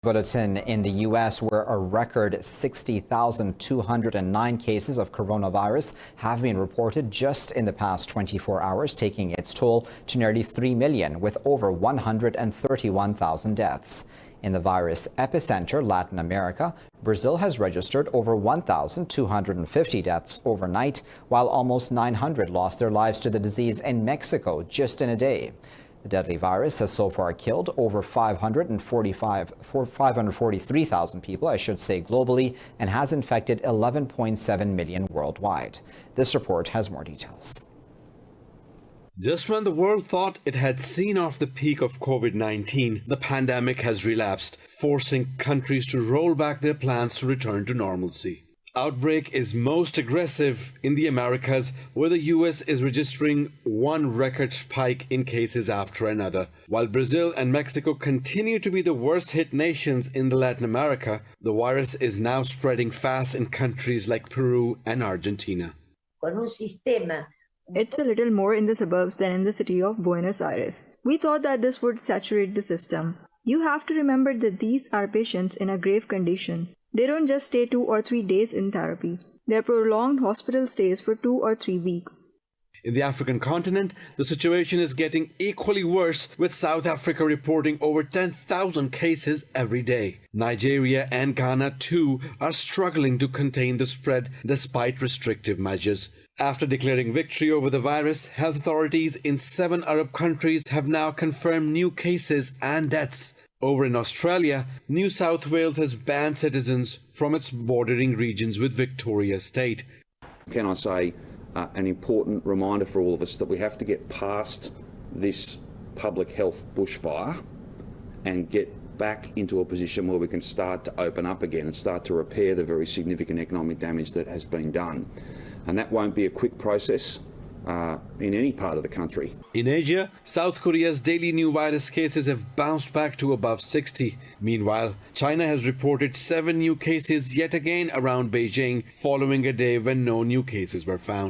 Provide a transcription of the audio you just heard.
Bulletin in the U.S., where a record 60,209 cases of coronavirus have been reported just in the past 24 hours, taking its toll to nearly 3 million, with over 131,000 deaths. In the virus epicenter, Latin America, Brazil has registered over 1,250 deaths overnight, while almost 900 lost their lives to the disease in Mexico just in a day. The deadly virus has so far killed over 543,000 people, globally, and has infected 11.7 million worldwide. This report has more details. Just when the world thought it had seen off the peak of COVID-19, the pandemic has relapsed, forcing countries to roll back their plans to return to normalcy. Outbreak is most aggressive in the Americas, where the US is registering one record spike in cases after another. While Brazil and Mexico continue to be the worst hit nations in Latin America, the virus is now spreading fast in countries like Peru and Argentina. It's a little more in the suburbs than in the city of Buenos Aires. We thought that this would saturate the system. You have to remember that these are patients in a grave condition. They don't just stay 2 or 3 days in therapy. They're prolonged hospital stays for 2 or 3 weeks. In the African continent, the situation is getting equally worse, with South Africa reporting over 10,000 cases every day. Nigeria and Ghana, too, are struggling to contain the spread despite restrictive measures. After declaring victory over the virus, health authorities in 7 Arab countries have now confirmed new cases and deaths. Over in Australia, New South Wales has banned citizens from its bordering regions with Victoria State. Can I say an important reminder for all of us that we have to get past this public health bushfire and get back into a position where we can start to open up again and start to repair the very significant economic damage that has been done. And that won't be a quick process in any part of the country. In Asia, South Korea's daily new virus cases have bounced back to above 60. Meanwhile, China has reported 7 new cases yet again around Beijing, following a day when no new cases were found.